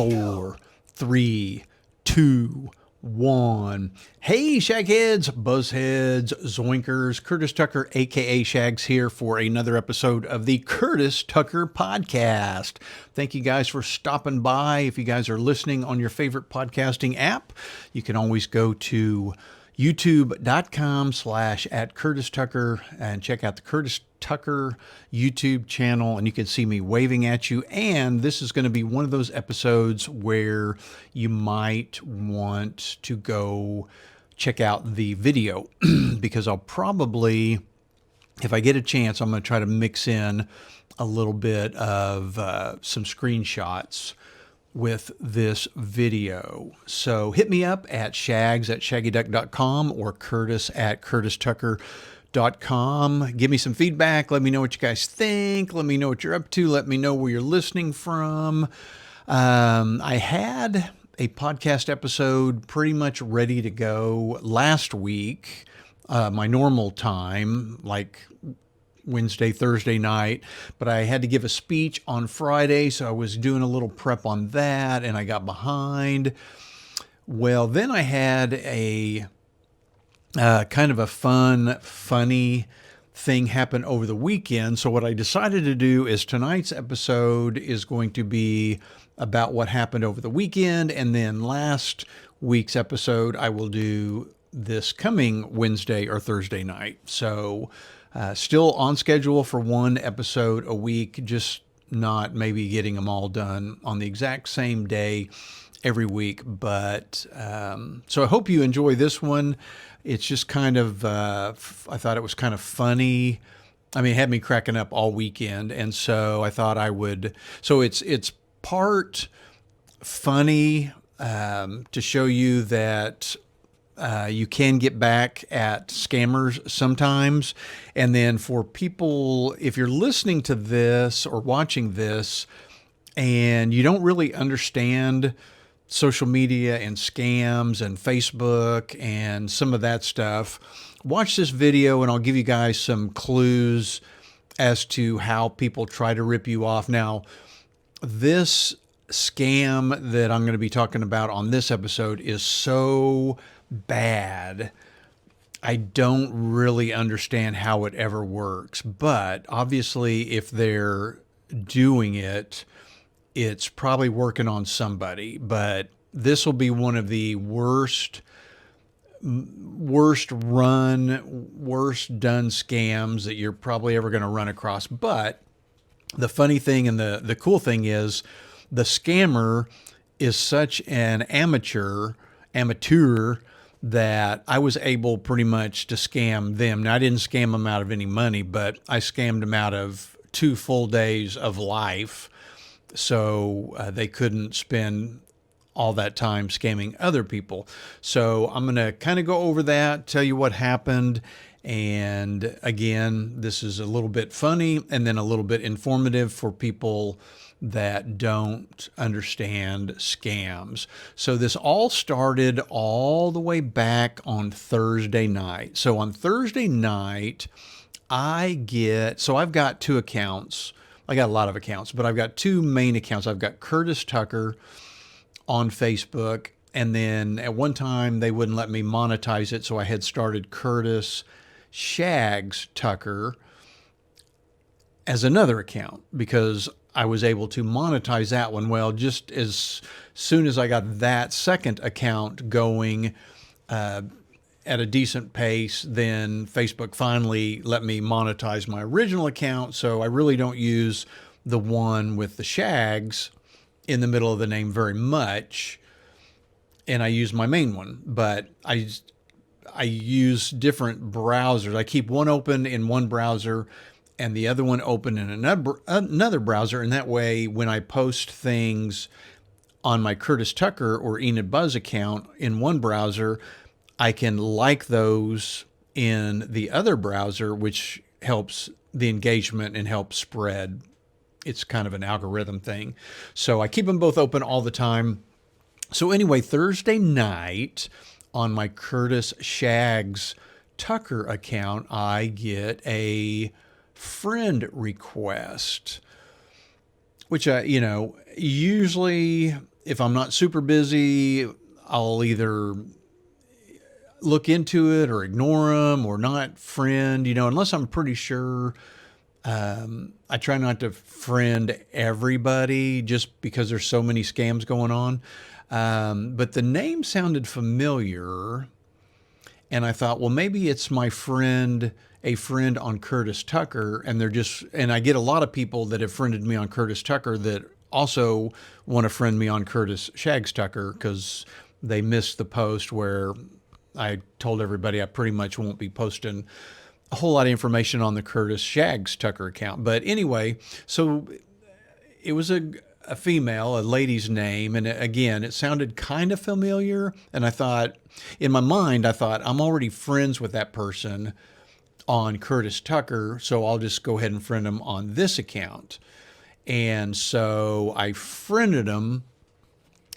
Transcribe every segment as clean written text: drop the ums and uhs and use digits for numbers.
4, 3, 2, 1. Hey, Shagheads, Buzzheads, Zoinkers, Curtis Tucker, aka Shags, here for another episode of the Curtis Tucker Podcast. Thank you guys for stopping by. If you guys are listening on your favorite podcasting app, you can always go to youtube.com/@CurtisTucker and check out the Curtis Tucker YouTube channel, and you can see me waving at you. And this is going to be one of those episodes where you might want to go check out the video because I'll probably, if I get a chance, I'm going to try to mix in a little bit of some screenshots with this video. So hit me up at shags@shaggyduck.com or curtis@curtistucker.com. Give me some feedback. Let me know what you guys think. Let me know what you're up to. Let me know where you're listening from. I had a podcast episode pretty much ready to go last week, my normal time, like Wednesday, Thursday night, but I had to give a speech on Friday, so I was doing a little prep on that, and I got behind. Well, then I had a kind of a funny thing happen over the weekend. So what I decided to do is tonight's episode is going to be about what happened over the weekend, and then last week's episode I will do this coming Wednesday or Thursday night. So still on schedule for one episode a week, just not maybe getting them all done on the exact same day every week. But so I hope you enjoy this one. It's just kind of, I thought it was kind of funny. I mean, it had me cracking up all weekend. And so I thought I would, so it's part funny to show you that you can get back at scammers sometimes. And then for people, if you're listening to this or watching this and you don't really understand social media and scams and Facebook and some of that stuff, watch this video and I'll give you guys some clues as to how people try to rip you off. Now, this scam that I'm going to be talking about on this episode is so bad, I don't really understand how it ever works. But obviously, if they're doing it, it's probably working on somebody. But this will be one of the worst done scams that you're probably ever going to run across. But the funny thing and the cool thing is the scammer is such an amateur that I was able pretty much to scam them. Now, I didn't scam them out of any money, but I scammed them out of 2 full days of life. So they couldn't spend all that time scamming other people. So I'm going to kind of go over that, tell you what happened. And again, this is a little bit funny and then a little bit informative for people that don't understand scams. So this all started all the way back on Thursday night. So on Thursday night, I've got 2 accounts. I got a lot of accounts, but I've got 2 main accounts. I've got Curtis Tucker on Facebook, and then at one time they wouldn't let me monetize it, so I had started Curtis Shags Tucker as another account because I was able to monetize that one. Well, just as soon as I got that second account going at a decent pace, then Facebook finally let me monetize my original account. So I really don't use the one with the Shags in the middle of the name very much, and I use my main one, but I use different browsers. I keep one open in one browser and the other one open in another browser. And that way, when I post things on my Curtis Tucker or Enid Buzz account in one browser, I can like those in the other browser, which helps the engagement and helps spread. It's kind of an algorithm thing. So I keep them both open all the time. So anyway, Thursday night on my Curtis Shags Tucker account, I get a friend request, which usually if I'm not super busy, I'll either look into it or ignore them or not friend, unless I'm pretty sure. I try not to friend everybody just because there's so many scams going on. But the name sounded familiar, and I thought, well, maybe it's a friend on Curtis Tucker, and I get a lot of people that have friended me on Curtis Tucker that also want to friend me on Curtis Shags Tucker because they missed the post where I told everybody I pretty much won't be posting a whole lot of information on the Curtis Shags Tucker account. But anyway, so it was a female, a lady's name. And again, it sounded kind of familiar. And I thought, in my mind, I'm already friends with that person on Curtis Tucker. So I'll just go ahead and friend them on this account. And so I friended them.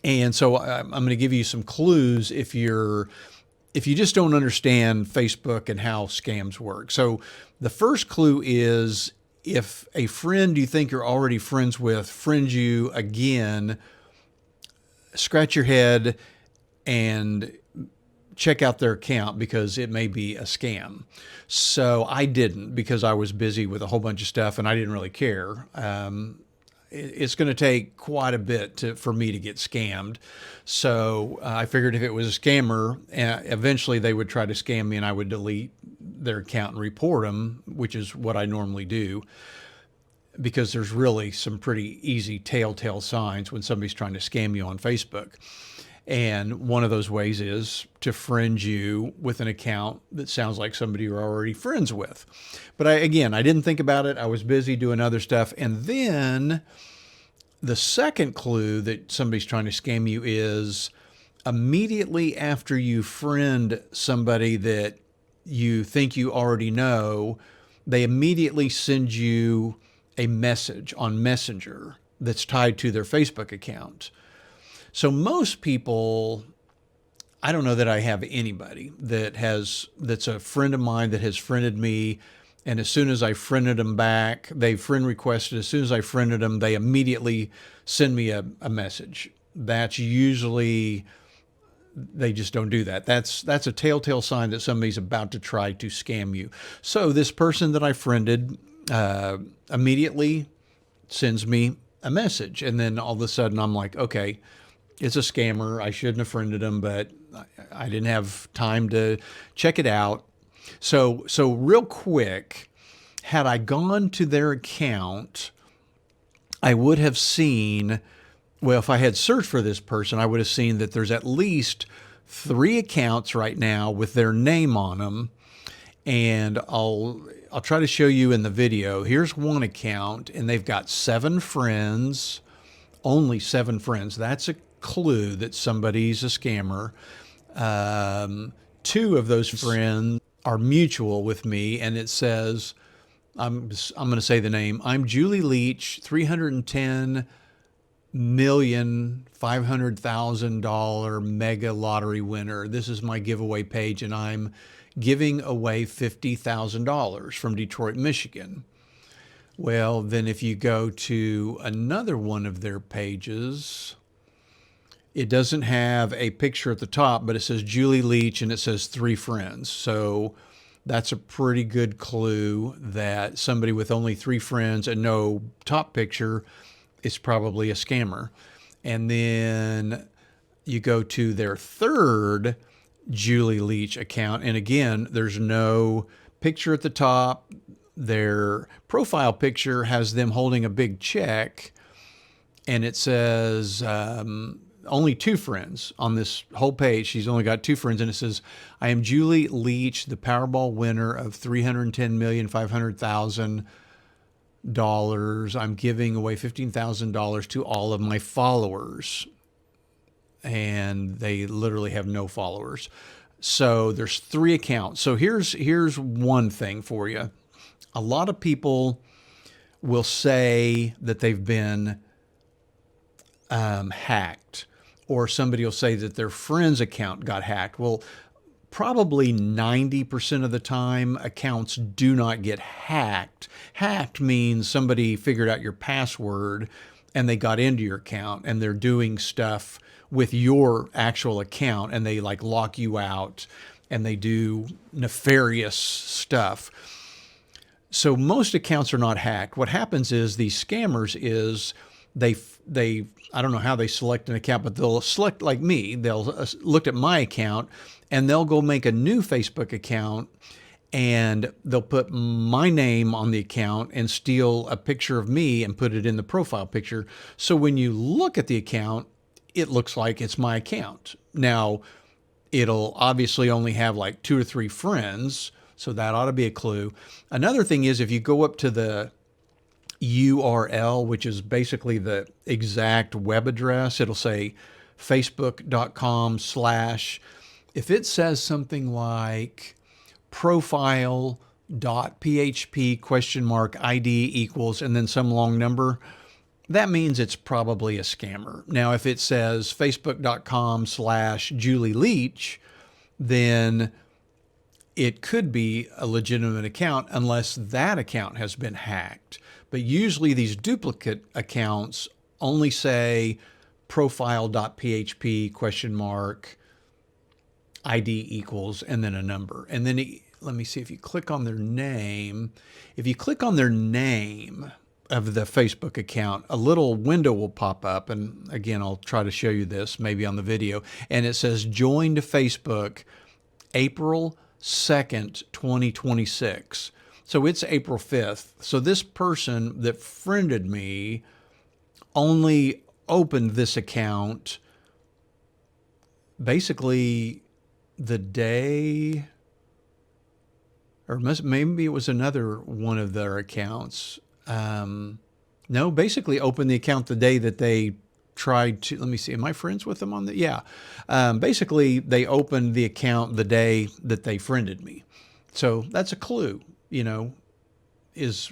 And so I'm going to give you some clues if you just don't understand Facebook and how scams work. So the first clue is if a friend you think you're already friends with friends you again, scratch your head and check out their account because it may be a scam. So I didn't because I was busy with a whole bunch of stuff and I didn't really care. It's going to take quite a bit for me to get scammed. So I figured if it was a scammer, eventually they would try to scam me and I would delete their account and report them, which is what I normally do, because there's really some pretty easy telltale signs when somebody's trying to scam you on Facebook. And one of those ways is to friend you with an account that sounds like somebody you're already friends with. But I didn't think about it. I was busy doing other stuff. And then the second clue that somebody's trying to scam you is immediately after you friend somebody that you think you already know, they immediately send you a message on Messenger that's tied to their Facebook account. So most people, I don't know that I have anybody that's a friend of mine that has friended me. And as soon as I friended them back, they friend requested. As soon as I friended them, they immediately send me a message. That's usually, they just don't do that. That's a telltale sign that somebody's about to try to scam you. So this person that I friended immediately sends me a message. And then all of a sudden I'm like, okay, it's a scammer. I shouldn't have friended him, but I didn't have time to check it out. So real quick, had I gone to their account, I would have seen, well, if I had searched for this person, I would have seen that there's at least 3 accounts right now with their name on them. And I'll try to show you in the video. Here's one account, and they've got 7 friends, only 7 friends. That's a clue that somebody's a scammer. 2 of those friends are mutual with me, and it says, I'm going to say the name. I'm Julie Leach, $310,500,000 mega lottery winner. This is my giveaway page, and I'm giving away $50,000 from Detroit, Michigan. Well, then if you go to another one of their pages, it doesn't have a picture at the top, but it says Julie Leach and it says 3 friends. So that's a pretty good clue that somebody with only 3 friends and no top picture is probably a scammer. And then you go to their third Julie Leach account. And again, there's no picture at the top. Their profile picture has them holding a big check, and it says only 2 friends on this whole page. She's only got 2 friends, and it says, I am Julie Leach, the Powerball winner of $310,500,000. I'm giving away $15,000 to all of my followers. And they literally have no followers. So there's 3 accounts. So here's one thing for you. A lot of people will say that they've been hacked, or somebody will say that their friend's account got hacked. Well, probably 90% of the time, accounts do not get hacked. Hacked means somebody figured out your password and they got into your account and they're doing stuff with your actual account, and they like lock you out and they do nefarious stuff. So most accounts are not hacked. What happens is these scammers is they I don't know how they select an account, but they'll select like me. They'll look at my account and they'll go make a new Facebook account, and they'll put my name on the account and steal a picture of me and put it in the profile picture. So when you look at the account, it looks like it's my account. Now, it'll obviously only have like 2 or 3 friends, so that ought to be a clue. Another thing is if you go up to the URL, which is basically the exact web address, it'll say facebook.com/, if it says something like profile.php ID equals and then some long number, that means it's probably a scammer. Now, if it says facebook.com/Julie Leach, then it could be a legitimate account unless that account has been hacked. But usually these duplicate accounts only say profile.php ? ID equals and then a number. And then let me see, if you click on their name, if you click on their name of the Facebook account, a little window will pop up. And again, I'll try to show you this maybe on the video. And it says join to Facebook April 2nd, 2026. So it's April 5th. So this person that friended me only opened this account basically the day, or maybe it was another one of their accounts. No, basically opened the account the day that they tried to, let me see, am I friends with them on the, yeah. Basically they opened the account the day that they friended me. So that's a clue, you know, is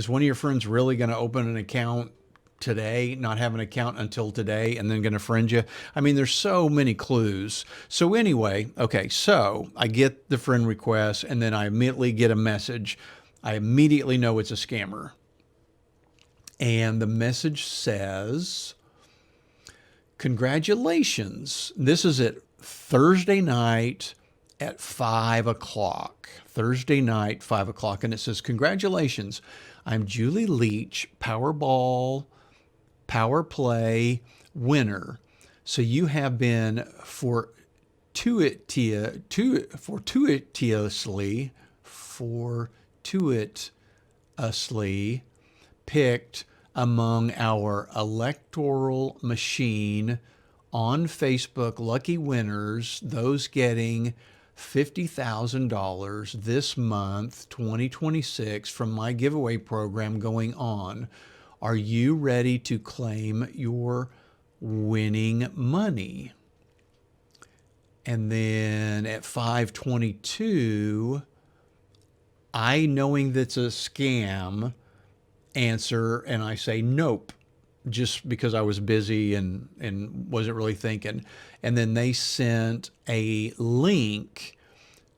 one of your friends really going to open an account today, not have an account until today, and then going to friend you? I mean, there's so many clues. So anyway, okay, so I get the friend request, and then I immediately get a message. I immediately know it's a scammer. And the message says, congratulations. This is at Thursday night at 5 o'clock. Thursday night, 5 o'clock. And it says, congratulations. I'm Julie Leach, Powerball Power Play winner. So you have been fortuitously picked among our electoral machine on Facebook lucky winners, those getting $50,000 this month, 2026, from my giveaway program going on. Are you ready to claim your winning money? And then at 5:22, I, knowing that's a scam, answer and I say nope, just because I was busy and wasn't really thinking. And then they sent a link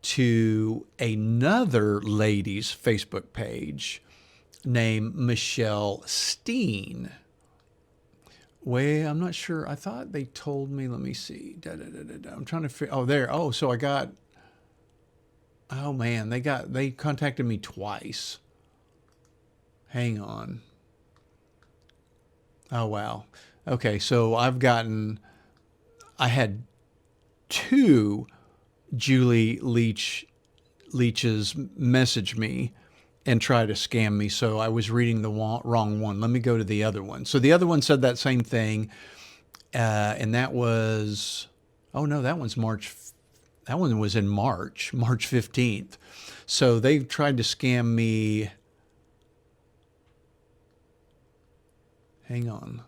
to another lady's Facebook page named Michelle Steen. Well, I'm not sure. I thought they told me, let me see. I'm trying to figure, oh, there. Oh, so I got, oh man, they contacted me twice. Hang on. Oh, wow. Okay, so I had 2 Julie Leaches message me and try to scam me. So I was reading the wrong one. Let me go to the other one. So the other one said that same thing. And that was, oh no, that one's March. That one was in March 15th. So they tried to scam me. Hang on.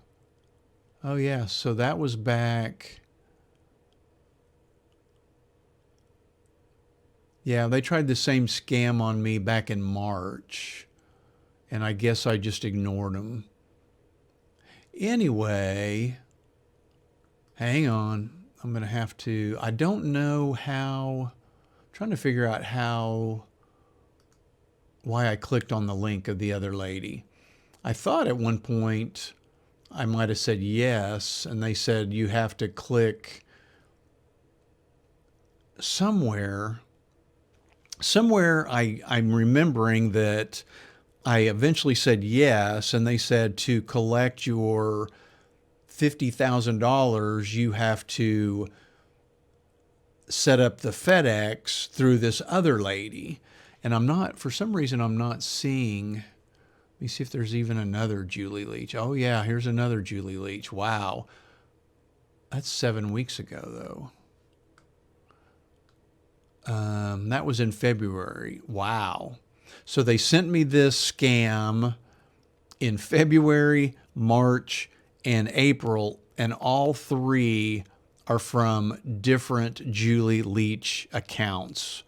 Oh yeah, so that was back. Yeah, they tried the same scam on me back in March, and I guess I just ignored them. Anyway, hang on. I'm going to have to, I don't know how, I'm trying to figure out why I clicked on the link of the other lady. I thought at one point I might have said yes, and they said you have to click somewhere. I'm remembering that I eventually said yes, and they said to collect your $50,000, you have to set up the FedEx through this other lady. And for some reason, I'm not seeing. Let me see if there's even another Julie Leach. Oh, yeah, here's another Julie Leach. Wow. That's 7 weeks ago, though. That was in February. Wow. So they sent me this scam in February, March, and April, and all three are from different Julie Leach accounts.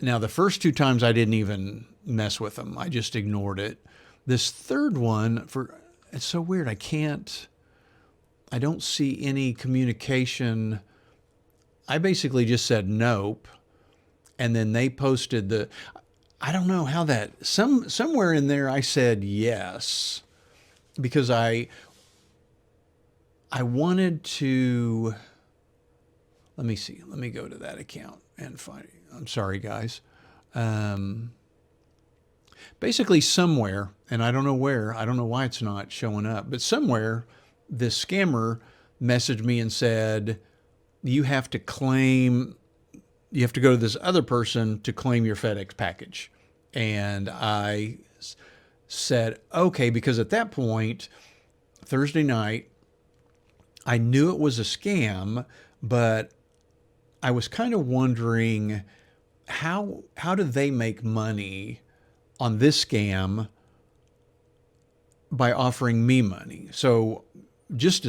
Now, the first two times I didn't even mess with them. I just ignored it. This third one, it's so weird. I don't see any communication. I basically just said nope. And then they posted I don't know how somewhere in there I said yes, because I wanted to, let me see, let me go to that account and find it. I'm sorry, guys. Basically somewhere, and I don't know where, I don't know why it's not showing up, but somewhere this scammer messaged me and said, you have to go to this other person to claim your FedEx package. And I said, okay, because at that point, Thursday night, I knew it was a scam, but I was kind of wondering how do they make money on this scam by offering me money? So just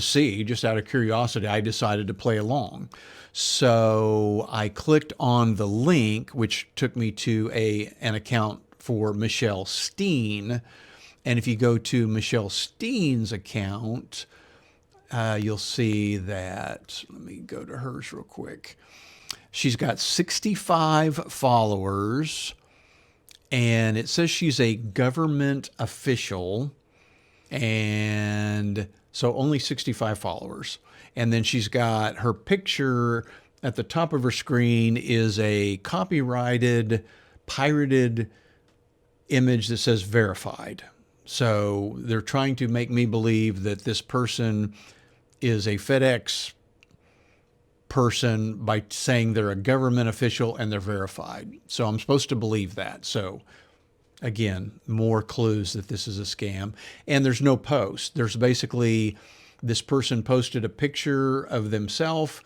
out of curiosity, I decided to play along. So I clicked on the link, which took me to an account for Michelle Steen. And if you go to Michelle Steen's account, you'll see that, let me go to hers real quick. She's got 65 followers, and it says she's a government official, and so only 65 followers. And then she's got her picture at the top of her screen is a copyrighted, pirated image that says verified. So they're trying to make me believe that this person is a FedEx person by saying they're a government official and they're verified. So I'm supposed to believe that. So again, more clues that this is a scam. And there's no post. There's basically, this person posted a picture of themselves,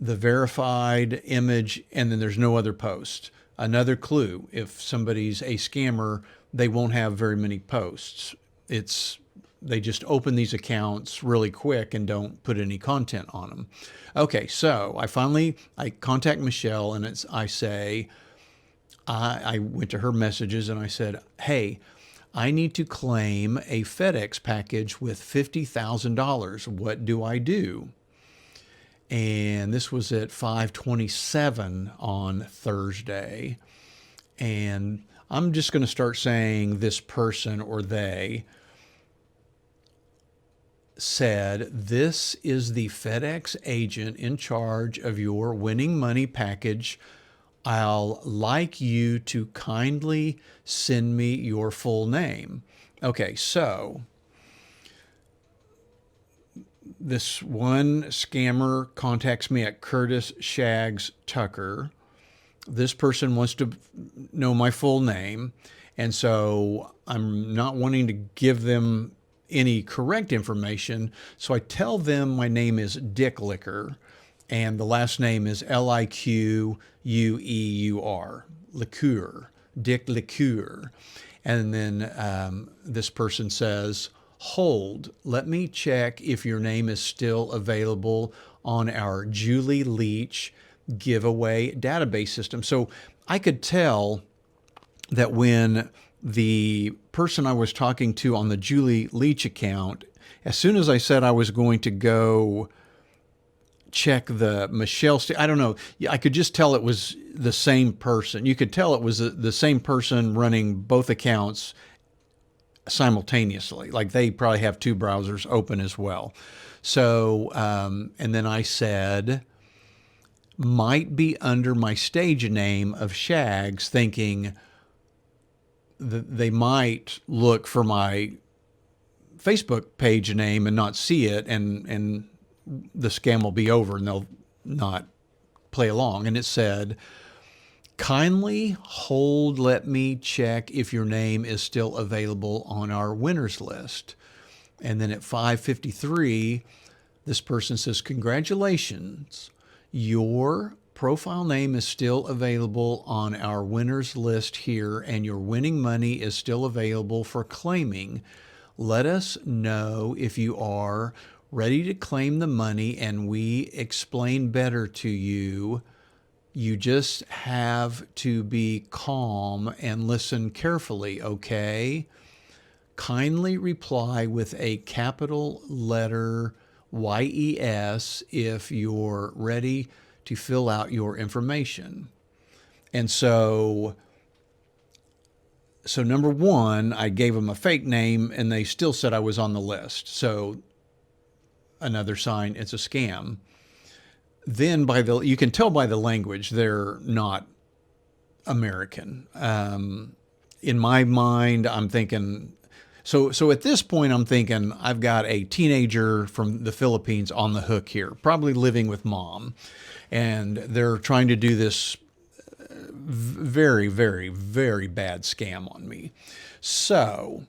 the verified image, and then there's no other post. Another clue, if somebody's a scammer, they won't have very many posts. They just open these accounts really quick and don't put any content on them. Okay, so I contact Michelle, and I went to her messages and I said, hey, I need to claim a FedEx package with $50,000. What do I do? And this was at 5:27 on Thursday. And I'm just going to start saying this person or they said, this is the FedEx agent in charge of your winning money package. I'll like you to kindly send me your full name. Okay, so this one scammer contacts me at Curtis Shags Tucker. This person wants to know my full name, and so I'm not wanting to give them any correct information. So I tell them my name is Dick Liquor, and the last name is Liqueur, Liqueur, Dick Liqueur. And then this person says, hold, let me check if your name is still available on our Julie Leach giveaway database system. So I could tell that when the person I was talking to on the Julie Leach account, as soon as I said I was going to go check the Michelle, I don't know, I could just tell it was the same person. You could tell it was the same person running both accounts simultaneously. Like they probably have two browsers open as well. So, and then I said, might be under my stage name of Shags, thinking that they might look for my Facebook page name and not see it, and the scam will be over and they'll not play along. And it said, kindly hold, let me check if your name is still available on our winners list. And then at 5:53, this person says, congratulations, your profile name is still available on our winners list here, and your winning money is still available for claiming. Let us know if you are ready to claim the money and we explain better to you. You just have to be calm and listen carefully, okay? Kindly reply with a capital letter YES if you're ready to fill out your information. And so number one, I gave them a fake name and they still said I was on the list. So another sign, it's a scam. Then you can tell by the language, they're not American. In my mind, I'm thinking, so at this point, I'm thinking I've got a teenager from the Philippines on the hook here, probably living with mom, and they're trying to do this very, very, very bad scam on me. So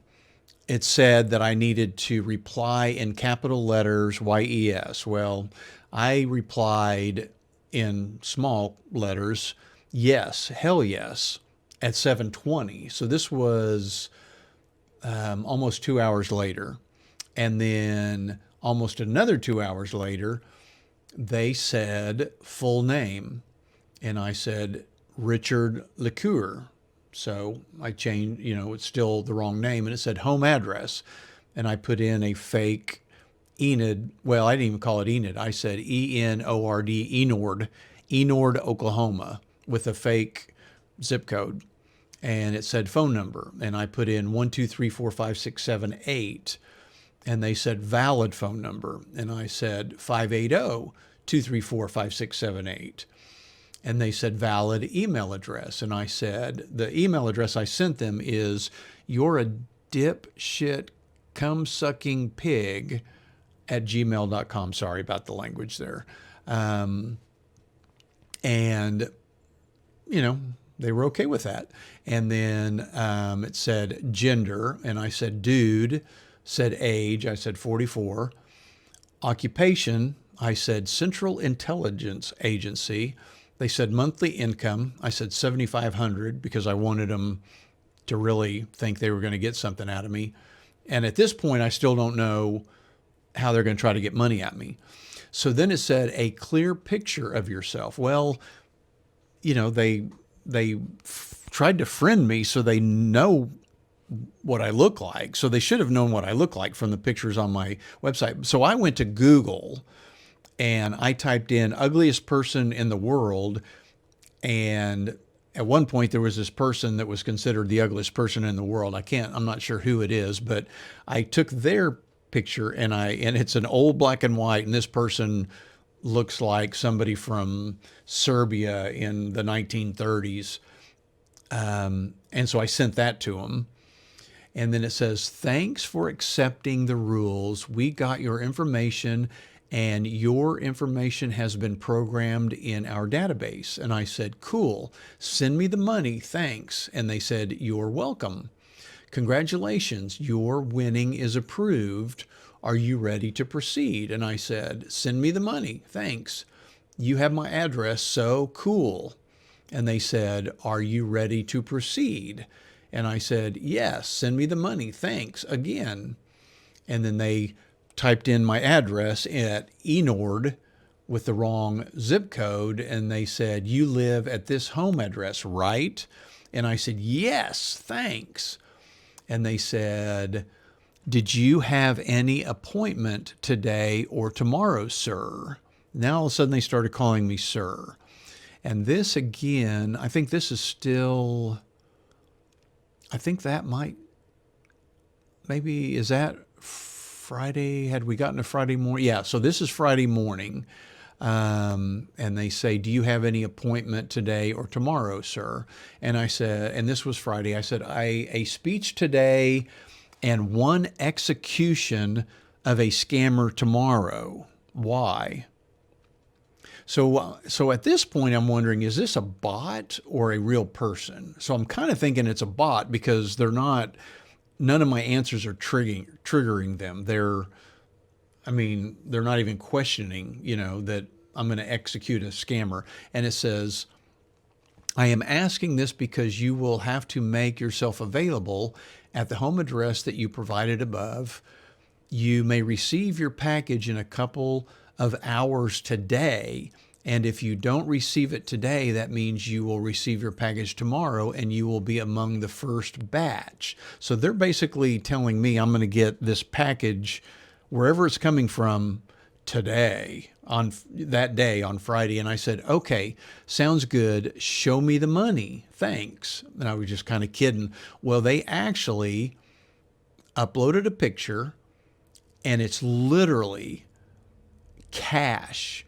it said that I needed to reply in capital letters YES. Well, I replied in small letters, yes, hell yes, at 7:20. So this was almost 2 hours later. And then almost another 2 hours later, they said full name. And I said Richard LeCoeur. So I changed, it's still the wrong name. And it said home address. And I put in a fake Enid. Well, I didn't even call it Enid. I said Enord, Enord, Oklahoma, with a fake zip code. And it said phone number. And I put in 1234567 and they said valid phone number. And I said 580-234-5678. And they said valid email address. And I said, the email address I sent them is, you're a dipshit cum-sucking pig at gmail.com. Sorry about the language there. And, they were okay with that. And then it said gender, and I said dude, said age, I said 44. Occupation, I said Central Intelligence Agency. They said monthly income, I said $7,500 because I wanted them to really think they were going to get something out of me. And at this point, I still don't know how they're going to try to get money at me. So then it said a clear picture of yourself. Well, they tried to friend me so they know what I look like. So they should have known what I look like from the pictures on my website. So I went to Google and I typed in ugliest person in the world. And at one point there was this person that was considered the ugliest person in the world. I'm not sure who it is, but I took their picture and it's an old black and white. And this person looks like somebody from Serbia in the 1930s. And so I sent that to him. And then it says, thanks for accepting the rules. We got your information and your information has been programmed in our database. And I said, cool, send me the money, thanks. And they said, you're welcome. Congratulations, your winning is approved. Are you ready to proceed? And I said, send me the money, thanks. You have my address, so cool. And they said, are you ready to proceed? And I said, yes, send me the money, thanks, again. And then they typed in my address at Enord with the wrong zip code. And they said, you live at this home address, right? And I said, yes, thanks. And they said, did you have any appointment today or tomorrow, sir? Now all of a sudden they started calling me sir. And this again, I think this is still, I think that might, maybe, is that Friday? Had we gotten to Friday morning? Yeah, so this is Friday morning. And they say, do you have any appointment today or tomorrow, sir? And I said, and this was Friday, I said, a speech today and one execution of a scammer tomorrow. Why? So at this point, I'm wondering, is this a bot or a real person? So I'm kind of thinking it's a bot because none of my answers are triggering them. They're not even questioning, that I'm going to execute a scammer. And it says, I am asking this because you will have to make yourself available at the home address that you provided above. You may receive your package in a couple of hours today. And if you don't receive it today, that means you will receive your package tomorrow and you will be among the first batch. So they're basically telling me I'm going to get this package wherever it's coming from today, on that day, on Friday. And I said, okay, sounds good. Show me the money. Thanks. And I was just kind of kidding. Well, they actually uploaded a picture and it's literally cash,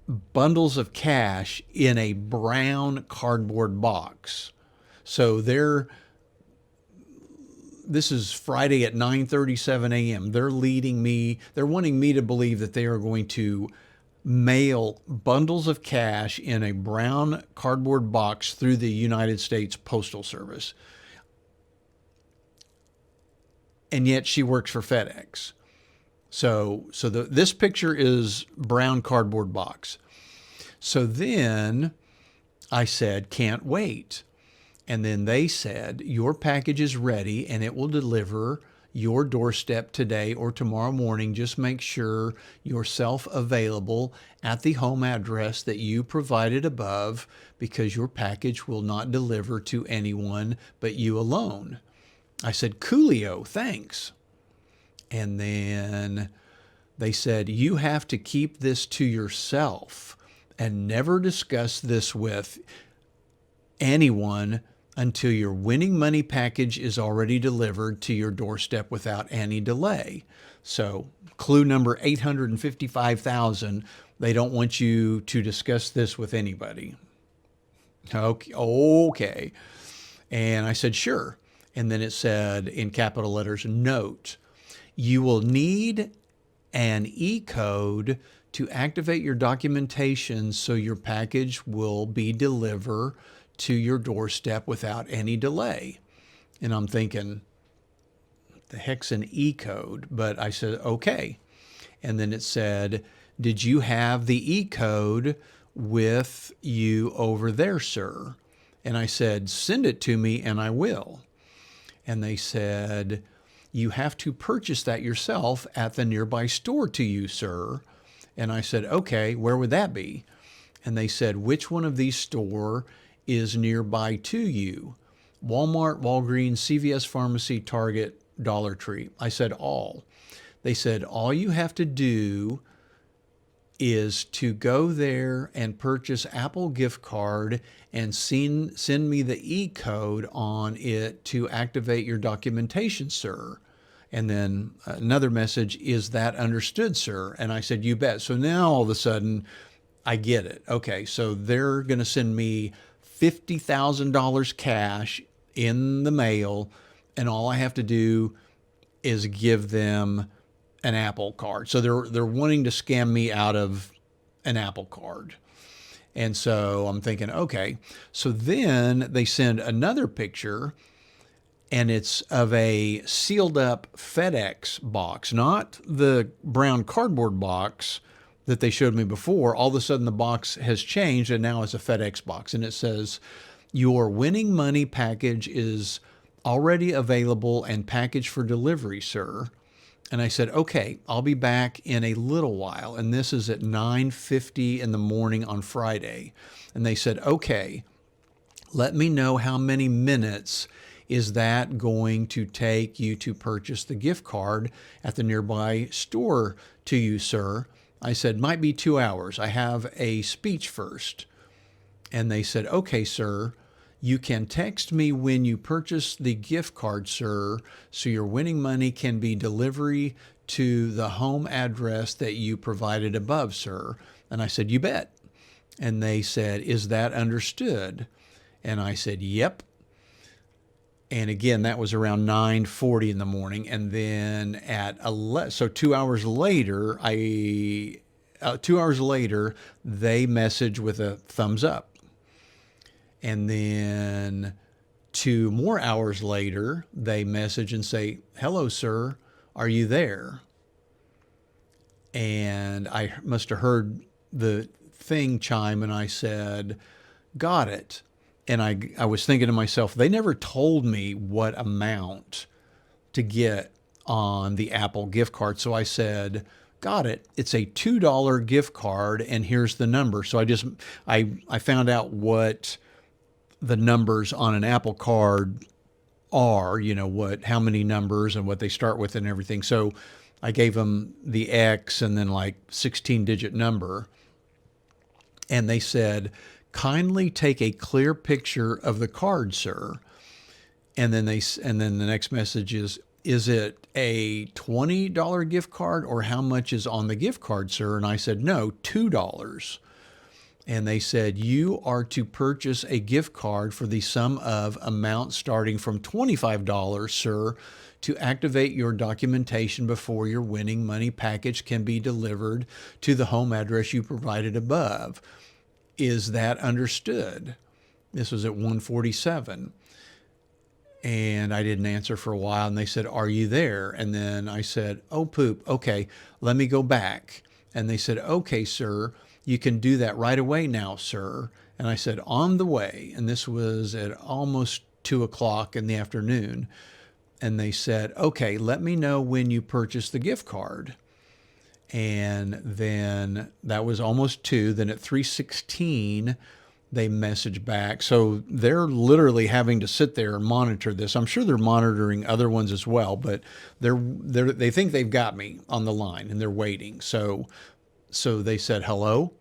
bundles of cash in a brown cardboard box. So this is Friday at 9:37 a.m. They're wanting me to believe that they are going to mail bundles of cash in a brown cardboard box through the United States Postal Service. And yet she works for FedEx. So this picture is brown cardboard box. So then I said, can't wait. And then they said, your package is ready and it will deliver your doorstep today or tomorrow morning. Just make sure you're self-available at the home address that you provided above because your package will not deliver to anyone but you alone. I said, coolio, thanks. And then they said, you have to keep this to yourself and never discuss this with anyone until your winning money package is already delivered to your doorstep without any delay. So clue number 855,000, they don't want you to discuss this with anybody. Okay. And I said, sure. And then it said in capital letters, note, you will need an E-code to activate your documentation so your package will be delivered to your doorstep without any delay. And I'm thinking, the heck's an E-code? But I said, okay. And then it said, did you have the E-code with you over there, sir? And I said, send it to me and I will. And they said, you have to purchase that yourself at the nearby store to you, sir. And I said, okay, where would that be? And they said, which one of these stores is nearby to you? Walmart, Walgreens, CVS Pharmacy, Target, Dollar Tree. I said, all. They said, all you have to do is to go there and purchase Apple gift card and send me the E-code on it to activate your documentation, sir. And then another message, is that understood, sir? And I said, you bet. So now all of a sudden I get it. Okay, so they're going to send me $50,000 cash in the mail, and all I have to do is give them an Apple card. So they're wanting to scam me out of an Apple card. And so I'm thinking, okay. So then they send another picture, and it's of a sealed up FedEx box, not the brown cardboard box that they showed me before. All of a sudden the box has changed and now it's a FedEx box. And it says, your winning money package is already available and packaged for delivery, sir. And I said, okay, I'll be back in a little while. And this is at 9:50 in the morning on Friday. And they said, okay, let me know how many minutes is that going to take you to purchase the gift card at the nearby store to you, sir? I said, might be 2 hours. I have a speech first. And they said, okay, sir, You can text me when you purchase the gift card, sir, so your winning money can be delivery to the home address that you provided above, sir. And I said, you bet. And they said, is that understood? And I said, yep. And again, that was around 9:40 in the morning. And then at 11, so 2 hours later, 2 hours later, they message with a thumbs up. And then 2 more hours later, they message and say, hello, sir, are you there? And I must have heard the thing chime, and I said, got it. And I was thinking to myself, they never told me what amount to get on the Apple gift card. So I said, got it. It's a $2 gift card, and here's the number. So I found out what the numbers on an Apple card are, how many numbers and what they start with and everything. So I gave them the X and then like 16-digit number. And they said, kindly take a clear picture of the card, sir. And then the next message is it a $20 gift card, or how much is on the gift card, sir? And I said, no, $2. And they said, you are to purchase a gift card for the sum of amount starting from $25, sir, to activate your documentation before your winning money package can be delivered to the home address you provided above. Is that understood? This was at 1:47. And I didn't answer for a while. And they said, are you there? And then I said, oh, poop. Okay, let me go back. And they said, okay, sir, you can do that right away now, sir. And I said, on the way. And this was at almost 2 o'clock in the afternoon. And they said, okay, let me know when you purchase the gift card. And then that was almost 2. Then at 3:16, they message back. So they're literally having to sit there and monitor this. I'm sure they're monitoring other ones as well, but they think they've got me on the line and they're waiting. So they said, hello.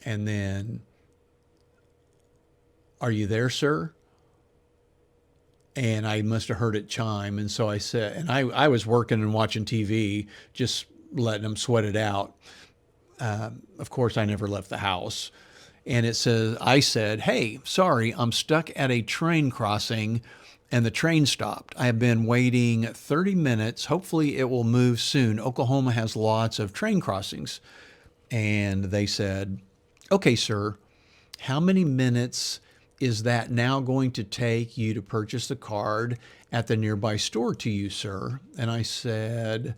And then, are you there, sir? And I must have heard it chime. And so I said, and I was working and watching TV, just letting them sweat it out. Of course, I never left the house. And I said, hey, sorry, I'm stuck at a train crossing and the train stopped. I have been waiting 30 minutes. Hopefully it will move soon. Oklahoma has lots of train crossings. And they said, okay, sir, how many minutes is that now going to take you to purchase the card at the nearby store to you, sir? And I said,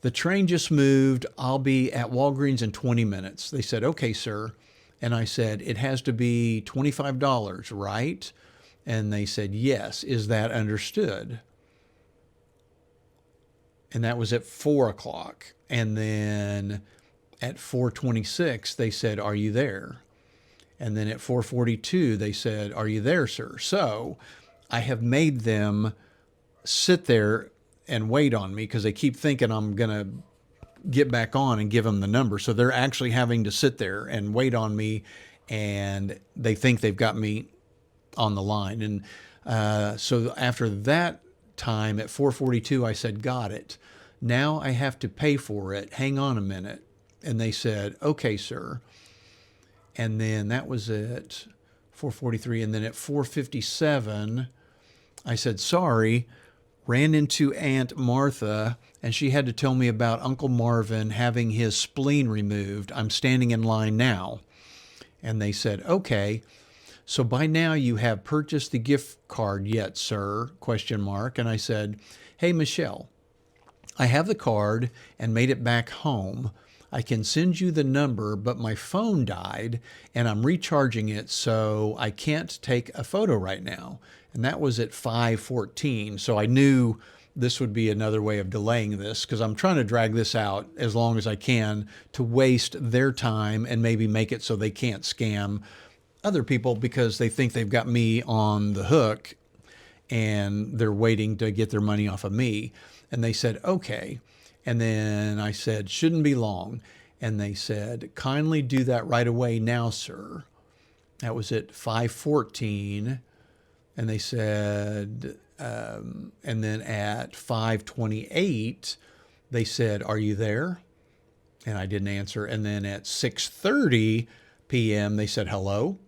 the train just moved. I'll be at Walgreens in 20 minutes. They said, okay, sir. And I said, it has to be $25, right? And they said, yes. Is that understood? And that was at 4 o'clock. And then at 4:26, they said, are you there? And then at 4:42, they said, are you there, sir? So I have made them sit there and wait on me because they keep thinking I'm going to get back on and give them the number. So they're actually having to sit there and wait on me, and they think they've got me on the line. And so after that time at 4:42, I said, got it. Now I have to pay for it. Hang on a minute. And they said, okay, sir. And then that was at 4:43. And then at 4:57, I said, sorry, ran into Aunt Martha, and she had to tell me about Uncle Marvin having his spleen removed. I'm standing in line now. And they said, okay, so by now you have purchased the gift card yet, sir? ? And I said, hey, Michelle, I have the card and made it back home. I can send you the number, but my phone died and I'm recharging it, so I can't take a photo right now. And that was at 5:14. So I knew this would be another way of delaying this because I'm trying to drag this out as long as I can to waste their time and maybe make it so they can't scam other people because they think they've got me on the hook and they're waiting to get their money off of me. And they said, okay. And then I said, shouldn't be long. And they said, kindly do that right away now, sir. That was at 5:14, and they said, and then at 5:28, they said, "Are you there?" And I didn't answer. And then at 6:30 p.m., they said, "Hello."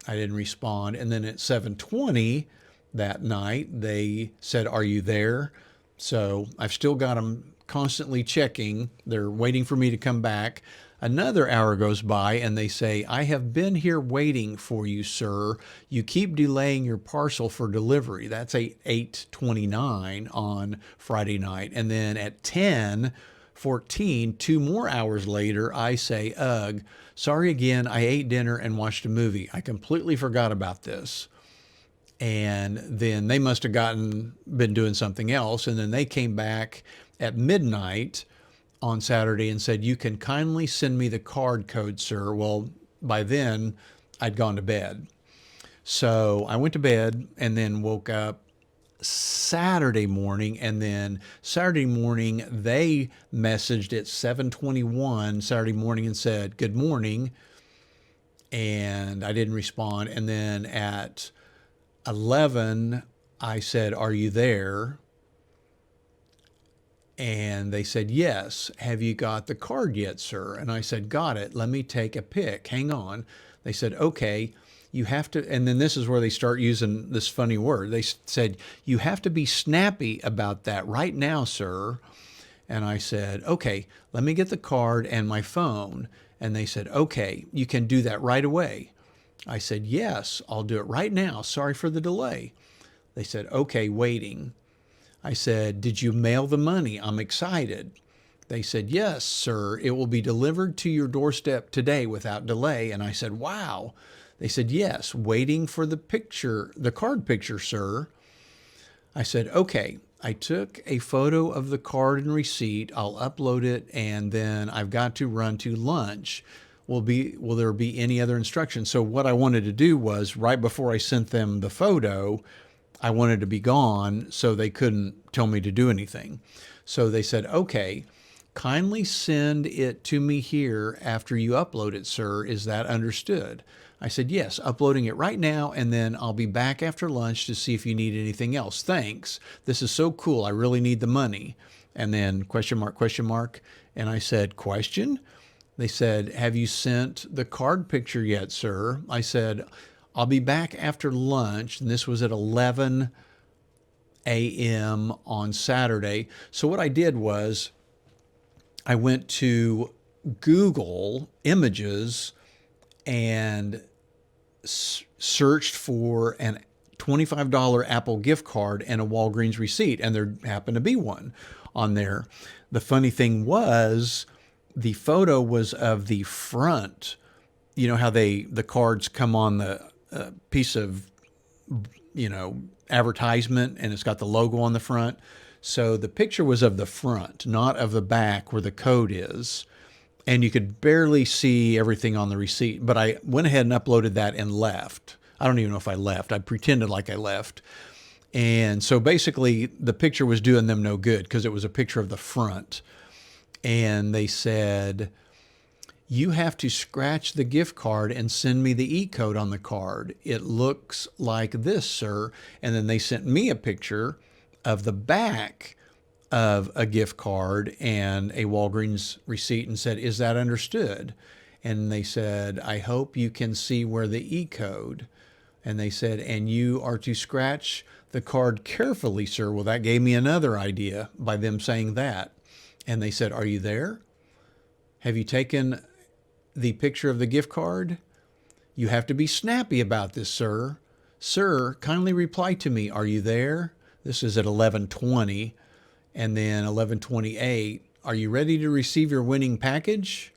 I didn't respond. And then at 7:20 that night, they said, "Are you there?" So I've still got them constantly checking. They're waiting for me to come back. Another hour goes by and they say, "I have been here waiting for you, sir. You keep delaying your parcel for delivery." That's at 8:29 on Friday night. And then at 10:14, 2 more hours later, I say, "Ugh, sorry again. I ate dinner and watched a movie. I completely forgot about this." And then they must have been doing something else. And then they came back at midnight on Saturday and said, "You can kindly send me the card code, sir." Well, by then I'd gone to bed. So I went to bed and then woke up Saturday morning, and then Saturday morning they messaged at 7:21 Saturday morning and said, "Good morning." And I didn't respond. And then at 11, I said, "Are you there?" And they said, "Yes. Have you got the card yet, sir?" And I said, "Got it. Let me take a pic. Hang on." They said, "Okay, you have to," and then this is where they start using this funny word. They said, "You have to be snappy about that right now, sir." And I said, "Okay, let me get the card and my phone." And they said, "Okay, you can do that right away." I said, "Yes, I'll do it right now. Sorry for the delay." They said, "Okay, waiting." I said, "Did you mail the money? I'm excited." They said, "Yes, sir. It will be delivered to your doorstep today without delay." And I said, "Wow." They said, "Yes, waiting for the picture, the card picture, sir." I said, "Okay." I took a photo of the card and receipt. I'll upload it, and then I've got to run to lunch. Will there be any other instructions? So what I wanted to do was, right before I sent them the photo, I wanted to be gone so they couldn't tell me to do anything. So they said, "Okay, kindly send it to me here after you upload it, sir. Is that understood?" I said, "Yes, uploading it right now, and then I'll be back after lunch to see if you need anything else. Thanks. This is so cool. I really need the money." And then question mark, question mark. And I said, "Question?" They said, "Have you sent the card picture yet, sir?" I said, "I'll be back after lunch." And this was at 11 a.m. on Saturday. So what I did was I went to Google Images and searched for an $25 Apple gift card and a Walgreens receipt, and there happened to be one on there. The funny thing was, the photo was of the front. You know how the cards come on the piece of, advertisement, and it's got the logo on the front. So the picture was of the front, not of the back where the code is. And you could barely see everything on the receipt. But I went ahead and uploaded that and left. I don't even know if I left. I pretended like I left. And so basically the picture was doing them no good because it was a picture of the front. And they said, "You have to scratch the gift card and send me the e-code on the card. It looks like this, sir." And then they sent me a picture of the back of a gift card and a Walgreens receipt and said, "Is that understood?" And they said, "I hope you can see where the e-code." And they said, "And you are to scratch the card carefully, sir." Well, that gave me another idea by them saying that. And they said, "Are you there? Have you taken the picture of the gift card? You have to be snappy about this, sir. Sir, kindly reply to me. Are you there?" This is at 11:20. And then 11:28, "Are you ready to receive your winning package?"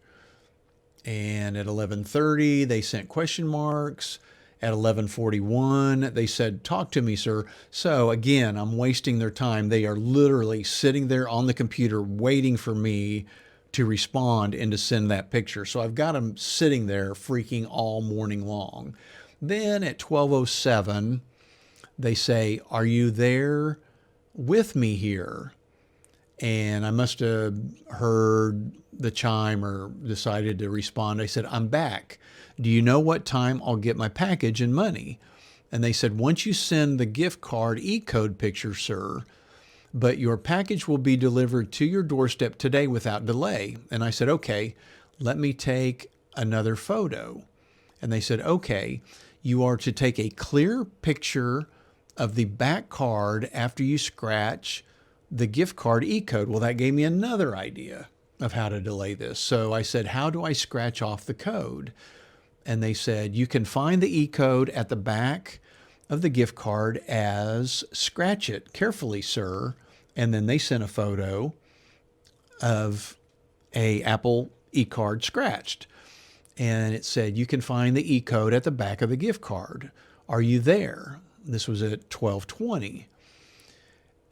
And at 11:30, they sent question marks. At 11:41, they said, "Talk to me, sir." So again, I'm wasting their time. They are literally sitting there on the computer waiting for me to respond and to send that picture. So I've got them sitting there freaking all morning long. Then at 12:07, they say, "Are you there with me here?" And I must have heard the chime or decided to respond. I said, I'm back. Do you know what time I'll get my package and money? And they said, once you send the gift card e-code picture, sir, but your package will be delivered to your doorstep today without delay. And I said, okay, let me take another photo. And they said, okay, you are to take a clear picture of the back card after you scratch the gift card e-code. Well, that gave me another idea of how to delay this. So I said, how do I scratch off the code? And they said, you can find the e-code at the back of the gift card as scratch it carefully, sir. And then they sent a photo of a Apple e-card scratched. And it said, you can find the e-code at the back of the gift card. Are you there? This was at 12:20.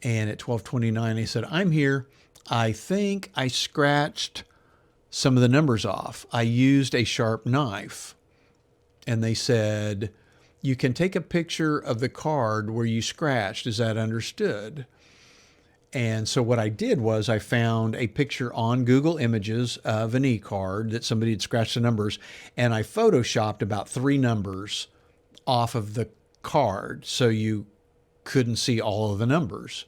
And at 12:29, they said, I'm here. I think I scratched some of the numbers off. I used a sharp knife. And they said, you can take a picture of the card where you scratched. Is that understood? And so what I did was I found a picture on Google Images of an e-card that somebody had scratched the numbers, and I photoshopped about 3 numbers off of the card so you couldn't see all of the numbers.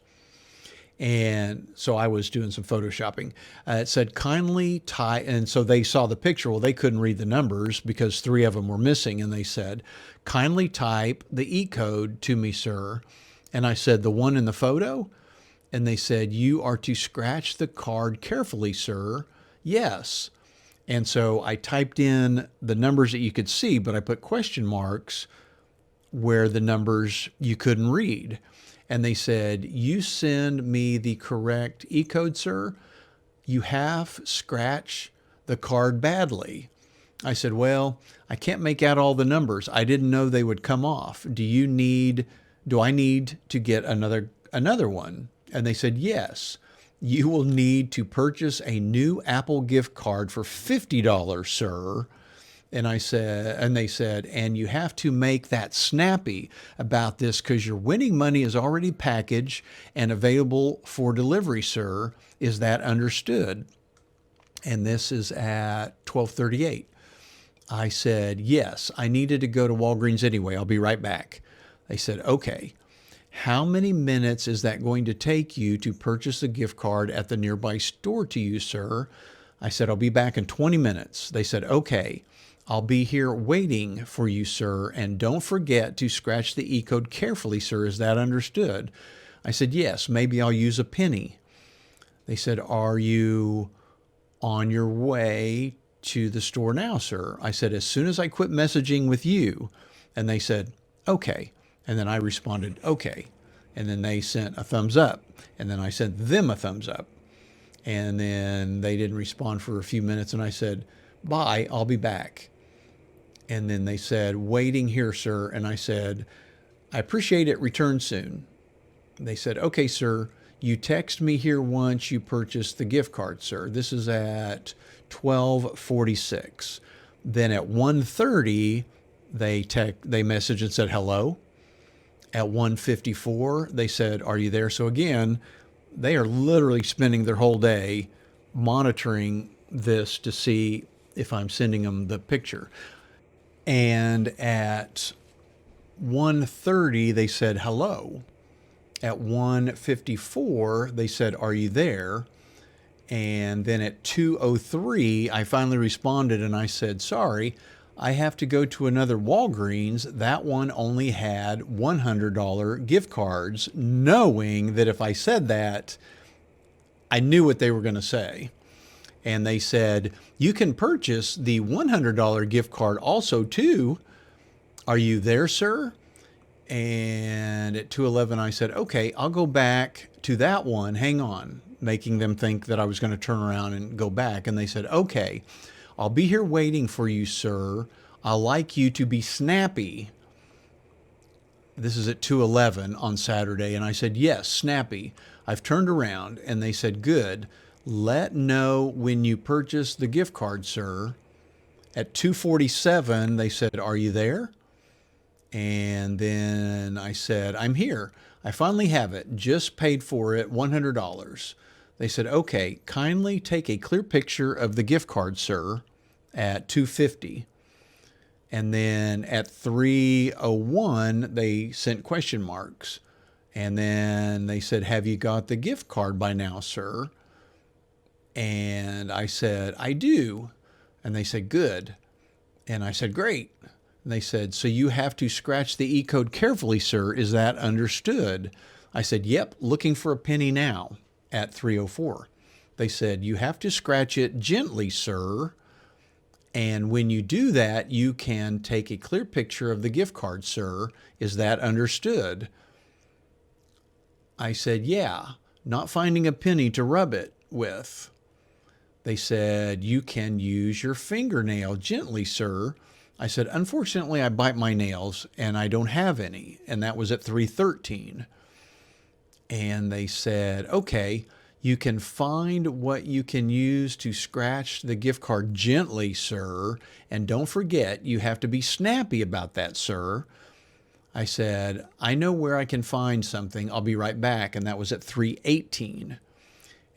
And so I was doing some photoshopping. It said, kindly type, and so they saw the picture. Well, they couldn't read the numbers because 3 of them were missing. And they said, kindly type the e-code to me, sir. And I said, the one in the photo? And they said, you are to scratch the card carefully, sir. Yes. And so I typed in the numbers that you could see, but I put question marks where the numbers you couldn't read. And they said, you send me the correct e-code, sir. You have scratched the card badly. I said, well, I can't make out all the numbers. I didn't know they would come off. Do I need to get another one? And they said, yes, you will need to purchase a new Apple gift card for $50, sir. And they said, and you have to make that snappy about this because your winning money is already packaged and available for delivery, sir. Is that understood? And this is at 12:38. I said, yes, I needed to go to Walgreens anyway. I'll be right back. They said, okay. How many minutes is that going to take you to purchase the gift card at the nearby store to you, sir? I said, I'll be back in 20 minutes. They said, okay. I'll be here waiting for you, sir, and don't forget to scratch the e-code carefully, sir. Is that understood? I said, yes, maybe I'll use a penny. They said, are you on your way to the store now, sir? I said, as soon as I quit messaging with you. And they said, okay. And then I responded, okay. And then they sent a thumbs up. And then I sent them a thumbs up. And then they didn't respond for a few minutes. And I said, bye, I'll be back. And then they said, waiting here, sir. And I said, I appreciate it. Return soon. They said, okay, sir. You text me here once you purchase the gift card, sir. This is at 12:46. Then at 1:30, they messaged and said, hello. At 1:54, they said, are you there? So again, they are literally spending their whole day monitoring this to see if I'm sending them the picture. And at 1:30, they said, hello. At 1:54, they said, are you there? And then at 2:03, I finally responded and I said, sorry, I have to go to another Walgreens. That one only had $100 gift cards, knowing that if I said that, I knew what they were going to say. And they said, you can purchase the $100 gift card also too. Are you there, sir? And at 2:11, I said, okay, I'll go back to that one. Hang on, making them think that I was going to turn around and go back. And they said, okay, I'll be here waiting for you, sir. I'd like you to be snappy. This is at 2:11 on Saturday. And I said, yes, snappy. I've turned around. And they said, good. Let know when you purchase the gift card, sir. At 2:47, they said, are you there? And then I said, I'm here. I finally have it. Just paid for it, $100. They said, okay, kindly take a clear picture of the gift card, sir, at 2:50. And then at 3:01, they sent question marks. And then they said, have you got the gift card by now, sir? And I said, I do. And they said, good. And I said, great. And they said, so you have to scratch the E-code carefully, sir. Is that understood? I said, yep, looking for a penny now at 3:04. They said, you have to scratch it gently, sir. And when you do that, you can take a clear picture of the gift card, sir. Is that understood? I said, yeah, not finding a penny to rub it with. They said, you can use your fingernail gently, sir. I said, unfortunately, I bite my nails and I don't have any. And that was at 3:13. And they said, okay, you can find what you can use to scratch the gift card gently, sir. And don't forget, you have to be snappy about that, sir. I said, I know where I can find something. I'll be right back. And that was at 3:18.